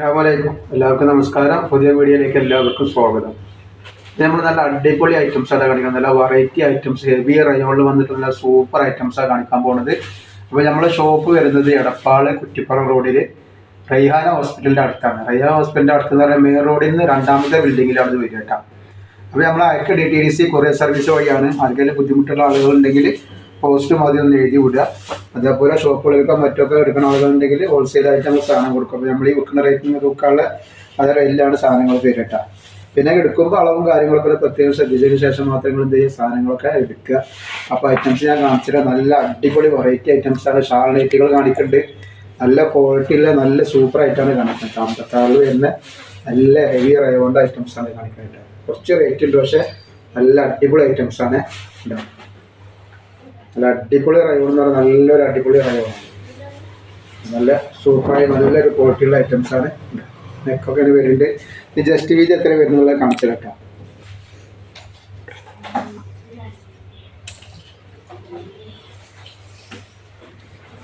അസ്സലാമലൈക്കും. എല്ലാവർക്കും നമസ്കാരം. പുതിയ വീഡിയോയിലേക്ക് എല്ലാവർക്കും സ്വാഗതം. നമ്മൾ നല്ല അടിപൊളി ഐറ്റംസാണ് കാണിക്കുന്നത്. നല്ല വെറൈറ്റി ഐറ്റംസ്, ഹെവി റയോണിൽ വന്നിട്ടുള്ള സൂപ്പർ ഐറ്റംസാണ് കാണിക്കാൻ പോകുന്നത്. അപ്പോൾ നമ്മളെ ഷോപ്പ് വരുന്നത് എടപ്പാള് കുറ്റിപ്പുറം റോഡിൽ റൈഹാന ഹോസ്പിറ്റലിൻ്റെ അടുത്താണ്. റൈഹാന ഹോസ്പിറ്റലിൻ്റെ അടുത്ത് പറഞ്ഞാൽ മെയിൻ റോഡിൽ നിന്ന് രണ്ടാമത്തെ ബിൽഡിങ്ങിലാണ് ഇത് വരിക കേട്ടോ. അപ്പോൾ നമ്മൾ അയക്ക DTDC കൊറിയർ സർവീസ് വഴിയാണ്. ആർക്കെങ്കിലും ബുദ്ധിമുട്ടുള്ള ആളുകളുണ്ടെങ്കിൽ പോസ്റ്റും ആദ്യം ഒന്ന് എഴുതി വിടുക. അതേപോലെ ഷോപ്പുകളിലൊക്കെ മറ്റൊക്കെ എടുക്കുന്ന ആളുകളുണ്ടെങ്കിൽ ഹോൾസെയിലായിട്ട് നമ്മൾ സാധനം കൊടുക്കും. അപ്പോൾ നമ്മൾ ഈ വിൽക്കുന്ന റേറ്റിൽ കൊടുക്കാനുള്ള അതേ റേറ്റിലാണ് സാധനങ്ങൾ തരിക. പിന്നെ എടുക്കുമ്പോൾ അളവും കാര്യങ്ങളൊക്കെ പ്രത്യേകം ശ്രദ്ധിച്ചതിന് ശേഷം മാത്രം നിങ്ങൾ എന്ത് ചെയ്യുക, സാധനങ്ങളൊക്കെ എടുക്കുക. അപ്പോൾ ഐറ്റംസ് ഞാൻ കാണിച്ചിട്ട് നല്ല അടിപൊളി വെറൈറ്റി ഐറ്റംസാണ്. ഷാൾ നൈറ്റുകൾ കാണിക്കുന്നുണ്ട്. നല്ല ക്വാളിറ്റിയുള്ള നല്ല സൂപ്പർ ആയിട്ടാണ് കാണിക്കുന്നത്. താമസത്താളിൽ തന്നെ നല്ല ഹെവി റയോണ്ട് ഐറ്റംസാണ് കാണിക്കുന്നത്. കുറച്ച് റേറ്റ് ഉണ്ട്, പക്ഷേ നല്ല അടിപൊളി ഐറ്റംസാണ് ഉണ്ടാവും. നല്ല അടിപൊളി റയോൺ എന്ന് പറഞ്ഞാൽ നല്ലൊരു അടിപൊളി റയോൺ, നല്ല സൂപ്പറായി നല്ലൊരു ക്വാളിറ്റിയുള്ള ഐറ്റംസാണ്. നെക്കൊക്കെ വരുന്നുണ്ട്. ഈ ജസ്റ്റ് വീതി എത്ര വരുന്നുള്ള കാണിച്ചു കേട്ടോ.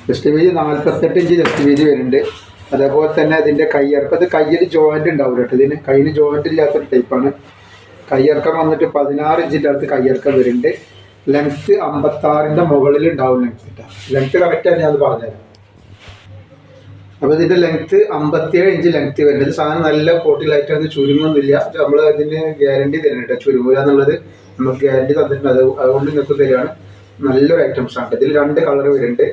ജസ്റ്റ് വീതി 48 ഇഞ്ച് ജസ്റ്റ് വീതി വരുന്നുണ്ട്. അതേപോലെ തന്നെ അതിൻ്റെ കയ്യിറക്കം, അത് കയ്യിൽ ജോയിൻ്റ് ഉണ്ടാവില്ല കേട്ടോ. ഇതിന് കയ്യിൽ ജോയിൻ്റ് ഇല്ലാത്തൊരു ടൈപ്പാണ്. കയ്യിറക്കം വന്നിട്ട് 16 ഇഞ്ചിൻ്റെ അടുത്ത് കയ്യിറക്കം വരുന്നുണ്ട്. ലെങ്ത്ത് 56ൻ്റെ മുകളിൽ ഉണ്ടാവും ലെങ്ത്ത് കേട്ടോ. ലെങ്ത്ത് കറക്റ്റാണ് ഞാൻ അത് പറഞ്ഞുതരാം. അപ്പോൾ ഇതിൻ്റെ ലെങ്ത്ത് 57 ഇഞ്ച് ലെങ്ത്ത് വരുന്നത്. സാധനം നല്ല കോട്ടിലായിട്ടാണ്, ചുരുങ്ങൊന്നുമില്ല. നമ്മൾ അതിന് ഗ്യാരണ്ടി തരുന്നുണ്ട്, ചുരുങ്ങുക എന്നുള്ളത് നമുക്ക് ഗ്യാരണ്ടി തന്നിട്ടുണ്ട്. അതുകൊണ്ട് നിങ്ങൾക്ക് തരികയാണ്. നല്ലൊരു ഐറ്റംസാണ്. ഇതിൽ 2 കളർ വരുന്നുണ്ട്.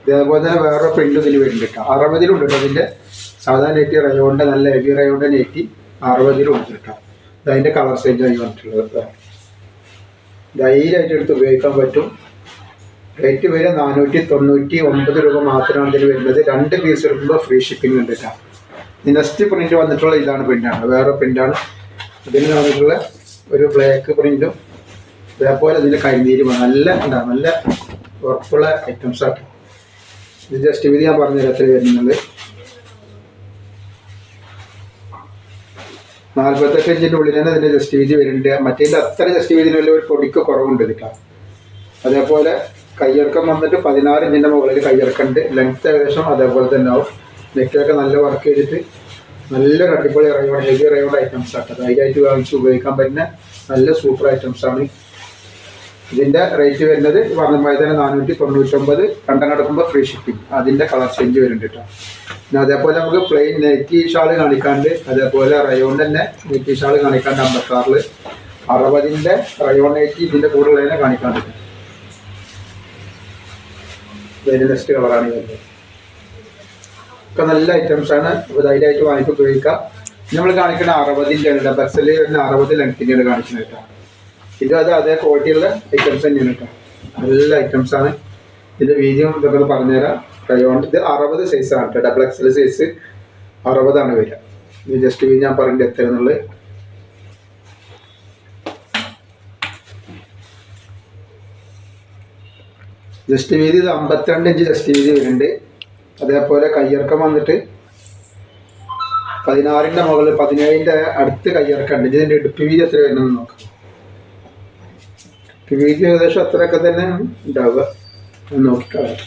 ഇതേപോലെ തന്നെ വേറെ പ്രിൻ്റ് ഇതിൽ വരുന്നുണ്ട് കേട്ടോ. 60-ലുണ്ട് കേട്ടോ. അതിൻ്റെ സാധാരണ നെറ്റി റയോണിൻ്റെ നല്ല ഹെവി റയോണിൻ്റെ നെറ്റി 60-ലുണ്ട് കേട്ടോ. അതിൻ്റെ കളർ ചേഞ്ചായി വന്നിട്ടുള്ളത്. ധൈര്യമായിട്ട് എടുത്ത് ഉപയോഗിക്കാൻ പറ്റും. റേറ്റ് വരെ 499 രൂപ മാത്രമാണ് ഇതിൽ വരുന്നത്. 2 പീസ് എടുക്കുമ്പോൾ ഫ്രീ ഷിപ്പിംഗ് ഉണ്ട് കേട്ടോ. നെക്സ്റ്റ് പ്രിൻ്റ് വന്നിട്ടുള്ള ഇതാണ് പ്രിൻ്റാണ്, വേറെ പ്രിൻ്റാണ്. ഇതിന് വന്നിട്ടുള്ള ഒരു ബ്ലാക്ക് പ്രിൻ്റും അതേപോലെ ഇതിൻ്റെ കരിനീരും നല്ല ഉണ്ടാകും. നല്ല ഉറപ്പുള്ള ഐറ്റംസാണ്. ഇത് ജസ്റ്റ് വീതി ഞാൻ പറഞ്ഞുതരാം എത്ര വരുന്നത്. 48 ഇഞ്ചിൻ്റെ ഉള്ളിൽ തന്നെ ഇതിൻ്റെ ജസ്റ്റ് വീതി വരുന്നുണ്ട്. മറ്റേതിൻ്റെ അത്ര ജസ്റ്റ് വീതിനുള്ള ഒരു പൊടിക്ക് കുറവുണ്ട് കേട്ടോ. അതേപോലെ കയ്യിറക്കം വന്നിട്ട് 16 ഇഞ്ചിൻ്റെ മുകളിൽ കയ്യിറക്കുന്നുണ്ട്. ലെങ്ത്ത് ഏകദേശം അതേപോലെ തന്നെ ആവും. നെറ്റൊക്കെ നല്ല വർക്ക് ചെയ്തിട്ട് നല്ലൊരു അടിപൊളി റയോൺ, ഹെവി റയോൺ ഐറ്റംസ് ആണ്. ധൈര്യമായിട്ട് വാങ്ങിച്ച് ഉപയോഗിക്കാൻ പറ്റുന്ന നല്ല സൂപ്പർ ഐറ്റംസാണ്. ഇതിൻ്റെ റേറ്റ് വരുന്നത് പറഞ്ഞ തന്നെ 499. രണ്ടെണ്ണം എടുക്കുമ്പോൾ ഫ്രീ ഷിപ്പിംഗ്. അതിൻ്റെ കളർ ചേഞ്ച് വരുന്നുണ്ട് കേട്ടോ. പിന്നെ അതേപോലെ നമുക്ക് പ്ലെയിൻ നെറ്റി ഷാൾ കാണിക്കാണ്ട്, അതേപോലെ റയോൺ തന്നെ നെറ്റി ഷാൾ കാണിക്കാണ്ട് 56-ൽ 60-ൻ്റെ റയോൺ നെറ്റി ഇതിൻ്റെ കൂടെ ഉള്ളതിനെ കാണിക്കാണ്ട്. ഇതിൻ്റെ നെക്സ്റ്റ് കളറാണ് വരുന്നത്. ഒക്കെ നല്ല ഐറ്റംസാണ്. ധൈര്യമായിട്ട് വാങ്ങിച്ച് ഉപയോഗിക്കാം. നമ്മൾ കാണിക്കുന്ന 60-ൻ്റെ ബസ്സിൽ വരുന്ന 60 ലെങ്ത്തിൻ്റെയാണ് കാണിക്കുന്നത് കേട്ടോ. ഇത് അതേ ക്വാളിറ്റിയുള്ള ഐറ്റംസ് തന്നെയാണ് കേട്ടോ. നല്ല ഐറ്റംസാണ്. ഇതിൻ്റെ വീതിയും ഇതൊക്കെ പറഞ്ഞുതരാം. റയോൺ ഇത് 60 സൈസാണ് കേട്ടോ. ഡബിൾ XL സൈസ് 60ആണ് വരിക. ഇത് ജസ്റ്റ് വീതി ഞാൻ പറഞ്ഞിട്ട് എത്ര എന്നുള്ളത്. ജസ്റ്റ് വീതി ഇത് 52 ഇഞ്ച് ജസ്റ്റ് വീതി വരുന്നുണ്ട്. അതേപോലെ കയ്യിറക്കം വന്നിട്ട് 16ൻ്റെ മുകളിൽ 17ൻ്റെ അടുത്ത് കയ്യിറക്കുന്നുണ്ട്. ഇതിൻ്റെ ഇടുപ്പ് വീതി എത്ര വരുന്നത് നോക്കാം. വീതി ഏകദേശം അത്രയൊക്കെ തന്നെ ഉണ്ടാവുക. നോക്കിക്കളയാം.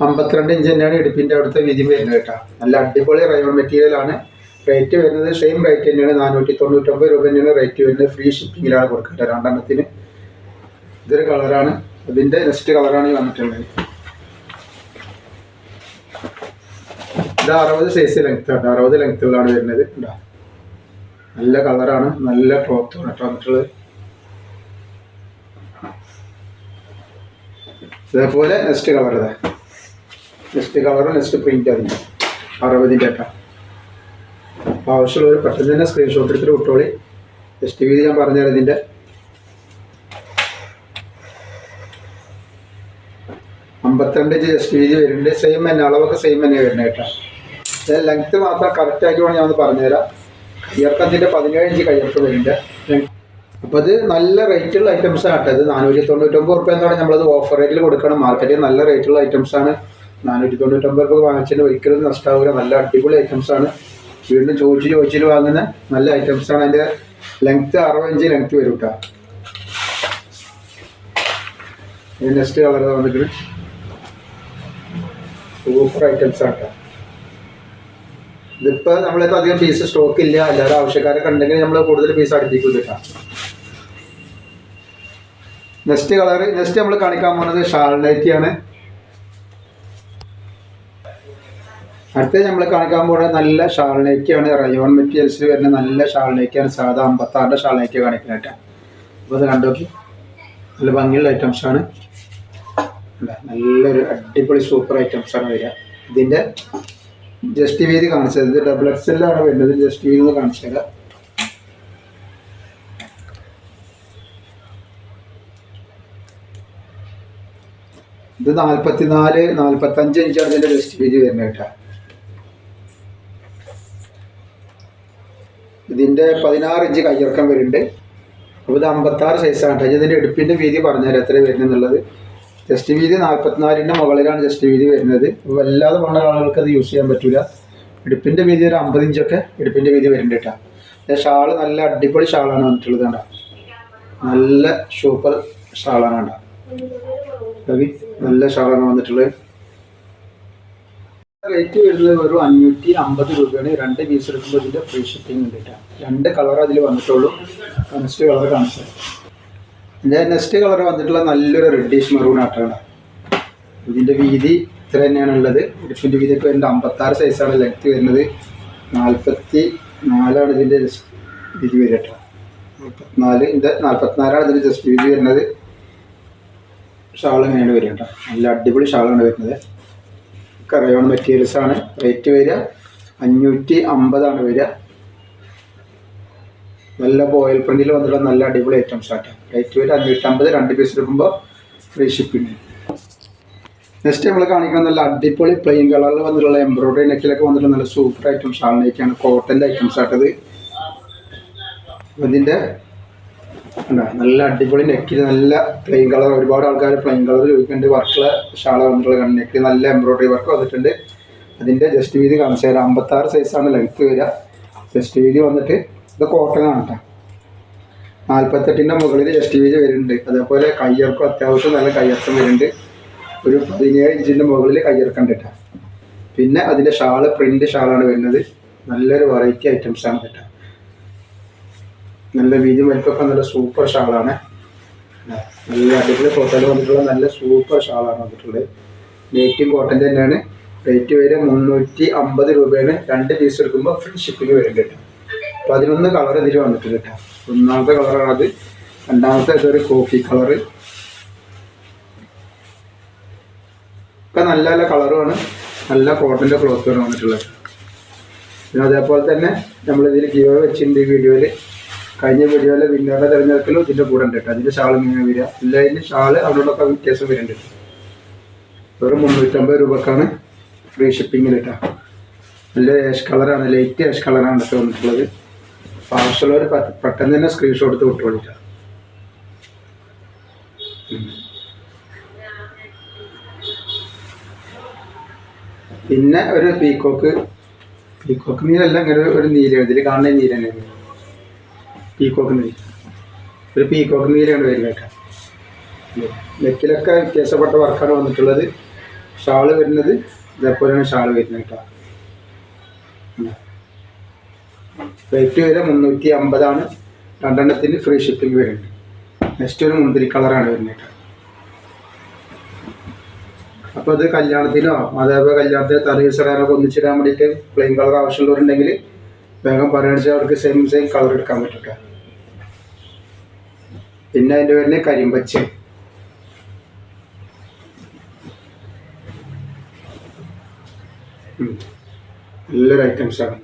52 ഇഞ്ച് തന്നെയാണ് ഇടുപ്പിൻ്റെ അവിടുത്തെ വീതി വരുന്നത് കേട്ടോ. നല്ല അടിപൊളി റയോൺ മെറ്റീരിയലാണ്. റേറ്റ് വരുന്നത് സെയിം റേറ്റ് തന്നെയാണ്. 499 രൂപ തന്നെയാണ് റേറ്റ് വരുന്നത്. ഫ്രീ ഷിപ്പിങ്ങിലാണ് കൊടുക്കുന്നത് 2 എണ്ണത്തിന്. ഇതൊരു കളറാണ്. അതിൻ്റെ നെക്സ്റ്റ് കളറാണ് ഈ വന്നിട്ടുള്ളത്. ഇത് 60 സൈസ് ലെങ്ത് ആണ്. 60 ലെങ്ത്തുകളാണ് വരുന്നത്. ഉണ്ടാ നല്ല കളറാണ്, നല്ല ക്ലോത്താണ് കേട്ടോ വന്നിട്ടുള്ളത്. അതേപോലെ നെക്സ്റ്റ് കളർ ഇതാ. നെക്സ്റ്റ് കളറും നെക്സ്റ്റ് പ്രിൻ്റ് അതിൻ്റെ 60-ൻ്റെ കേട്ടോ. ആവശ്യമുള്ളവർ പെട്ടെന്ന് തന്നെ സ്ക്രീൻഷോട്ട് എടുത്തിട്ട് വിട്ടോളി. നെക്സ്റ്റ് വീതി ഞാൻ പറഞ്ഞുതരാം. ഇതിൻ്റെ 52 ഇഞ്ച് ജസ്റ്റ് വീതി വരുന്നുണ്ട്. സെയിം തന്നെ, അളവൊക്കെ സെയിം തന്നെ വരുന്നത് കേട്ടോ. ലെങ്ത്ത് മാത്രം കറക്റ്റാക്കി വേണം ഞാൻ ഒന്ന് പറഞ്ഞുതരാം. കയ്യിറക്കത്തിൻ്റെ 17 ഇഞ്ച് കയ്യിറക്കം വരുന്നുണ്ട്. അപ്പോൾ അത് നല്ല റേറ്റുള്ള ഐറ്റംസാണ് കേട്ടോ. ഇത് 499 രൂപ എന്നാണ് നമ്മളത് ഓഫർ റേറ്റിൽ കൊടുക്കണം. മാർക്കറ്റിൽ നല്ല റേറ്റുള്ള ഐറ്റംസാണ്. 499 രൂപ വാങ്ങിച്ചതിന് ഒരിക്കലും നഷ്ടമാവില്ല. നല്ല അടിപൊളി ഐറ്റംസാണ്. വീണ്ടും ചോദിച്ചിട്ട് വാങ്ങുന്ന നല്ല ഐറ്റംസാണ്. അതിൻ്റെ ലെങ്ത്ത് 60 ഇഞ്ച് ലെങ്ത്ത് വരും കേട്ടോ. നെക്സ്റ്റ് കളർ വന്നിട്ട് സൂപ്പർ ഐറ്റംസാണ് കേട്ടോ. ഇതിപ്പോൾ നമ്മളിപ്പോൾ അധികം പീസ് സ്റ്റോക്ക് ഇല്ല, എല്ലാവരും ആവശ്യക്കാരൊക്കെ ഉണ്ടെങ്കിൽ നമ്മൾ കൂടുതൽ പീസ് അടുപ്പിക്കും കിട്ടാം. നെക്സ്റ്റ് നമ്മൾ കാണിക്കാൻ പോകുന്നത് ഷാൾ നൈറ്റിയാണ്. അടുത്തത് നമ്മൾ കാണിക്കാൻ പോകുന്നത് നല്ല ഷാൾ നൈറ്റിയാണ്. റയോൺ മെറ്റീരിയൽസിൽ വരുന്ന നല്ല ഷാൾ നൈറ്റിയാണ്. സാധാ 56 ഷാൾ നൈറ്റി കാണിക്കാനായിട്ട്. അപ്പോൾ അത് കണ്ടോക്കി, നല്ല ഭംഗിയുള്ള ഐറ്റംസാണ്. നല്ലൊരു അടിപൊളി സൂപ്പർ ഐറ്റംസാണ് വരിക. ഇതിൻ്റെ ജസ്റ്റ് വീതി കാണിച്ചത്, ഇത് ഡബിൾ എക്സെല്ലാണ് വരുന്നത്. ജസ്റ്റ് വീതി ഒന്ന് കാണിച്ചു തരാം. ഇത് 44-45 ഇഞ്ചാണ് ഇതിൻ്റെ ജസ്റ്റ് വീതി വരുന്നത് കേട്ടോ. ഇതിൻ്റെ 16 ഇഞ്ച് കയ്യിറക്കം വരുന്നുണ്ട്. അപ്പോൾ ഇത് 56 സൈസാണ് കേട്ടോ. ഇതിൻ്റെ എടുപ്പിൻ്റെ വീതി പറഞ്ഞുതരാം എത്ര വരുന്നുള്ളത്. ജസ്റ്റ് വീതി 44-ൻ്റെ മുകളിലാണ് ജസ്റ്റ് വീതി വരുന്നത്. അപ്പോൾ വല്ലാതെ പറഞ്ഞ ആളുകൾക്ക് അത് യൂസ് ചെയ്യാൻ പറ്റില്ല. എടുപ്പിൻ്റെ വീതി ഒരു 50 ഇഞ്ചൊക്കെ എടുപ്പിൻ്റെ വീതി വരുന്നുണ്ട് കേട്ടോ. ഷാള് നല്ല അടിപൊളി ഷാളാണ് വന്നിട്ടുള്ളത് കേട്ടോ. നല്ല സൂപ്പർ ഷാളാണ് കേട്ടോ. നല്ല ഷാളാണ് വന്നിട്ടുള്ളത്. റേറ്റ് വരുന്നത് വെറും 550 രൂപയാണ്. 2 പീസ് എടുക്കുമ്പോൾ ഇതിൻ്റെ ഫ്രീ ഷിപ്പിംഗ് ഉണ്ട് കേട്ടോ. 2 കളർ അതിൽ വന്നിട്ടുള്ളൂ. നെക്സ്റ്റ് കളർ കാണിച്ചത്, നെക്സ്റ്റ് കളർ വന്നിട്ടുള്ള നല്ലൊരു റെഡിഷ് മെറൂൺ ആട്ടാണ്. ഇതിൻ്റെ വീതി ഇത്ര തന്നെയാണ് ഉള്ളത്. ഇടുപ്പിൻ്റെ വീതിയൊക്കെ വരുന്നത് 56 സൈസാണ് ലെങ്ത്ത് വരുന്നത്. 44 ഇതിൻ്റെ വീതി വരിക കേട്ടോ. 44 ഇതിൻ്റെ ജസ്റ്റ് വീതി വരുന്നത്. ഷാൾ ഇങ്ങനെയാണ് വരിക കേട്ടോ. നല്ല അടിപൊളി ഷാളാണ് വരുന്നത്. റയോൺ മെറ്റീരിയൽസ് ആണ്. റേറ്റ് വരിക 550 വരിക. നല്ല ബോയിൽ പ്രിന്റിൽ വന്നിട്ടുള്ള നല്ല അടിപൊളി ഐറ്റംസ് ആട്ടോ. റേറ്റ് വരിക 550. 2 പീസ് എടുക്കുമ്പോൾ ഫ്രീ ഷിപ്പിംഗ്. നെക്സ്റ്റ് നമ്മൾ കാണിക്കുന്നത് നല്ല അടിപൊളി പ്ലെയിൻ കളറിൽ വന്നിട്ടുള്ള എംബ്രോയിഡറി നെക്കിലൊക്കെ വന്നിട്ടുള്ള നല്ല സൂപ്പർ ഐറ്റം ഷാൾ നൈറ്റിയാണ്. കോട്ടൻ്റെ ഐറ്റംസ് ആട്ടത്. ഇതിൻ്റെ നല്ല അടിപൊളി നെക്കിൽ നല്ല പ്ലെയിൻ കളർ. ഒരുപാട് ആൾക്കാർ പ്ലെയിൻ കളർ ചോദിക്കുന്നുണ്ട്. വർക്കുള്ള ഷാള വന്നിട്ടുള്ള നെക്കിൽ നല്ല എംബ്രോയിഡറി വർക്ക് വന്നിട്ടുണ്ട്. അതിൻ്റെ ജസ്റ്റ് വീതി കാണിച്ചു തരാം. 56 സൈസാണ് ലെങ്ത്ത് വരിക. ജസ്റ്റ് വീതി വന്നിട്ട് ഇത് കോട്ടൺ ആണ് കേട്ടോ. 48ൻ്റെ മുകളിൽ ജസ്റ്റ് വീതി വരുന്നുണ്ട്. അതേപോലെ കയ്യിറക്കം അത്യാവശ്യം നല്ല കയ്യിറക്കം വരുന്നുണ്ട്. ഒരു 17 ഇഞ്ചിൻ്റെ മുകളിൽ കയ്യിറക്കം കേട്ടോ. പിന്നെ അതിൻ്റെ ഷാള് പ്രിൻ്റ് ഷാളാണ് വരുന്നത്. നല്ലൊരു വെറൈറ്റി ഐറ്റംസാണ് കേട്ടോ. നല്ല വീതി വലിപ്പൊക്കെ നല്ല സൂപ്പർ ഷാളാണ്. നല്ല അടിപൊളി കോട്ടയിൽ വന്നിട്ടുള്ള നല്ല സൂപ്പർ ഷാളാണ് വന്നിട്ടുള്ളത്. നേറ്റീവ് കോട്ടൺ തന്നെയാണ്. റേറ്റ് വരെ 350 രൂപയാണ്. 2 പീസ് എടുക്കുമ്പോൾ ഫ്രീ ഷിപ്പിംഗ് വരുന്നുണ്ട് കേട്ടോ. 11 കളർ ഇതിൽ വന്നിട്ടുണ്ട് കേട്ടോ. ഒന്നാമത്തെ കളറാണത്. രണ്ടാമത്തെ ഇതൊരു കോഫി കളറ്. ഒക്കെ നല്ല നല്ല കളറുമാണ്. നല്ല കോട്ടൻ്റെ ക്ലോത്തുമാണ് വന്നിട്ടുള്ളത്. പിന്നെ അതേപോലെ തന്നെ നമ്മളിതിൽ ഗിവ് വെച്ചിട്ടുണ്ട് ഈ വീഡിയോയിൽ. കഴിഞ്ഞ വീഡിയോയിലെ വിന്നറുടെ തിരഞ്ഞെടുക്കലും ഇതിൻ്റെ കൂടെ ഉണ്ട് കേട്ടോ. അതിൻ്റെ ഷാൾ ഇങ്ങനെ വരിക. എല്ലാതിൻ്റെ ഷാൾ അവിടെയൊക്കെ വ്യത്യാസം വരുന്നുണ്ട്. വെറും 350 രൂപക്കാണ് ഫ്രീ ഷിപ്പിങ്ങിൽ കേട്ടോ. നല്ല ആഷ് കളറാണ്, ലൈറ്റ് ആഷ് കളറാണ് ഇതൊക്കെ വന്നിട്ടുള്ളത്. ആവശ്യമുള്ളവർ പെട്ടെന്ന് തന്നെ സ്ക്രീൻഷോട്ട് എടുത്ത് വിട്ടുകൊള്ളിക്കാം. പിന്നെ ഒരു പീക്കോക്ക് നീരല്ല, ഇങ്ങനെ ഒരു നീല. ഇതിൽ കാണുന്ന നീല തന്നെയാണ് പീക്കോക്ക് നീല. ഒരു പീക്കോക്ക് നീലാണ് വരിക കേട്ടോ. നെക്കിലൊക്കെ വ്യത്യാസപ്പെട്ട വർക്കാണ് വന്നിട്ടുള്ളത്. ഷാള് വരുന്നത് ഇതേപോലെയാണ് ഷാള് വരുന്നത് കേട്ടോ. റേറ്റ് വരെ 350. 2 ഫ്രീ ഷിപ്പിംഗ് വരുന്നുണ്ട്. നെക്സ്റ്റ് ഒരു മുന്തിരി കളറാണ് വരുന്നത് കേട്ടോ. അപ്പോൾ അത് കല്യാണത്തിനോ അതേപോലെ കല്യാണത്തിന് തലേദിവസമൊക്കെ ഒന്നിച്ചിടാൻ വേണ്ടിയിട്ട് പ്ലെയിൻ കളർ ആവശ്യമുള്ളവരുണ്ടെങ്കിൽ വേഗം പറയുകയാണെന്ന് വെച്ചാൽ അവർക്ക് സെയിം കളർ എടുക്കാൻ പറ്റും കേട്ടോ. പിന്നെ അതിൻ്റെ പേരിൽ കരിമ്പച്ച. നല്ലൊരു ഐറ്റംസാണ്.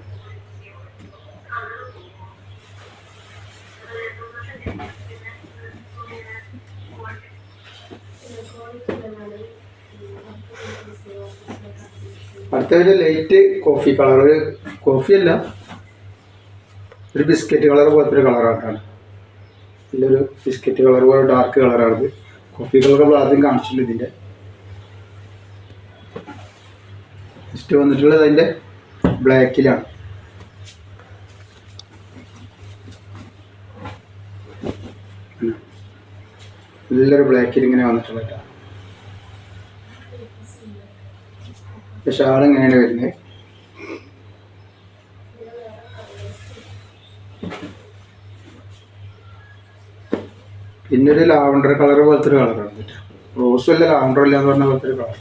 അടുത്തൊരു ലൈറ്റ് കോഫി കളർ. ഒരു കോഫിയല്ല, ഒരു ബിസ്ക്കറ്റ് കളർ പോലത്തെ ഒരു കളറായിട്ടാണ്. നല്ലൊരു ബിസ്ക്കറ്റ് കളർ പോലെ ഡാർക്ക് കളറാണിത്. കോഫി കളർ നമ്മൾ ആദ്യം കാണിച്ചിട്ടുണ്ട്. ഇതിൻ്റെ നെക്സ്റ്റ് വന്നിട്ടുള്ളത് അതിൻ്റെ ബ്ലാക്കിലാണ്. നല്ലൊരു ബ്ലാക്കിൽ ഇങ്ങനെ വന്നിട്ടുള്ള കേട്ടോ. ഷാൾ ഇങ്ങനെയാണ് വരുന്നത്. പിന്നെ ഒരു ലാവണ്ടർ കളർ പോലത്തെ ഒരു കളറാണ്. റോസും അല്ല ലാവണ്ടർ അല്ല എന്ന് പറഞ്ഞ പോലത്തെ ഒരു കളർ.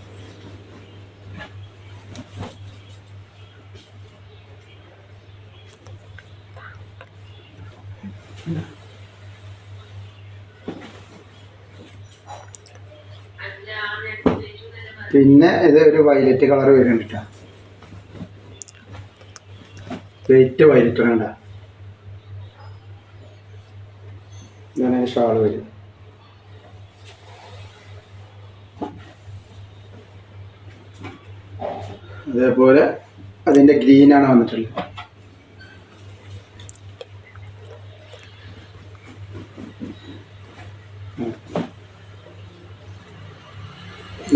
പിന്നെ ഇത് ഒരു വയലറ്റ് കളർ വരുന്നുണ്ട്. വെയിറ്റ് വയലറ്റ് വേണ്ട. ഇങ്ങനെ ഷാള് വരും. അതേപോലെ അതിൻ്റെ ഗ്രീനാണ് വന്നിട്ടുള്ളത്.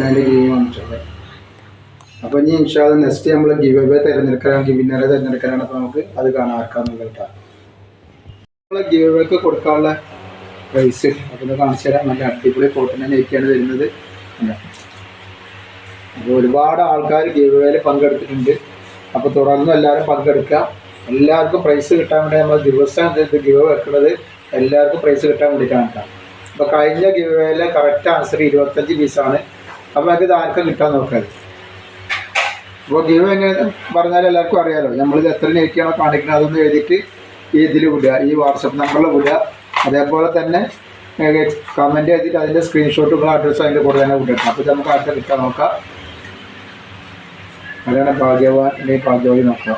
അതിൻ്റെ ഗ്രീൻ വന്നിട്ടുണ്ട്. അപ്പോൾ ഇനി ഇൻഷാല്ലാ നെക്സ്റ്റ് നമ്മൾ ഗിവ് അവേ തിരഞ്ഞെടുക്കാനാണെങ്കിൽ വിന്നറെ തിരഞ്ഞെടുക്കാനാണ്. അപ്പോൾ നമുക്ക് അത് കാണാൻ ആർക്കാന്നുള്ളത് കേട്ടോ. നമ്മൾ ഗിവ് അവേക്ക് കൊടുക്കാനുള്ള പ്രൈസ് അതൊന്ന് കാണിച്ചു തരാം. നല്ല അടിപൊളി കോട്ടൺ നെയ്ക്കാണ് വരുന്നത്. അപ്പോൾ ഒരുപാട് ആൾക്കാർ ഗിവ് അവേയിൽ പങ്കെടുത്തിട്ടുണ്ട്. അപ്പോൾ തുടർന്നും എല്ലാവരും പങ്കെടുക്കുക. എല്ലാവർക്കും പ്രൈസ് കിട്ടാൻ വേണ്ടി നമ്മൾ ദിവസം ഗിവ് അവേ വെക്കുന്നത് എല്ലാവർക്കും പ്രൈസ് കിട്ടാൻ വേണ്ടിയിട്ടാണ് കേട്ടോ. അപ്പോൾ കഴിഞ്ഞ ഗിവ് അവേയിലെ കറക്റ്റ് ആൻസർ 25 പീസാണ്. അപ്പോൾ അത് ആർക്കും കിട്ടാൻ നോക്കാതെ. അപ്പോൾ ഗിവ് എങ്ങനെ പറഞ്ഞാൽ എല്ലാവർക്കും അറിയാമല്ലോ. നമ്മളിത് എത്ര നെയ്ക്കാണോ കാണിക്കുന്നത് അതൊന്ന് എഴുതിയിട്ട് ഇതിൽ വിടുക, ഈ വാട്സപ്പ് നമ്പറിൽ വിടുക. അതേപോലെ തന്നെ കമൻറ്റ് ചെയ്തിട്ട് അതിൻ്റെ സ്ക്രീൻഷോട്ടുകൾ അഡ്രസ്സ് അതിൻ്റെ കൂടെ തന്നെ വിടണം. അപ്പോൾ നമുക്ക് ആർക്കും കിട്ടാൻ നോക്കാം. അതാണ് ഭാഗ്യവാൻ അല്ലെങ്കിൽ ഭാഗ്യവതി നോക്കുക.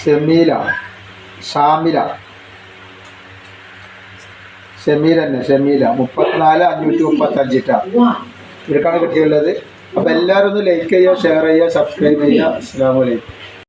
ഷമീല തന്നെ ഷമീല 34,535 ഇവർക്കാണ് കിട്ടിയുള്ളത്. അപ്പോൾ എല്ലാവരും ഒന്ന് ലൈക്ക് ചെയ്യുക, ഷെയർ ചെയ്യുക, സബ്സ്ക്രൈബ് ചെയ്യുക. അസ്സലാമു അലൈക്കും.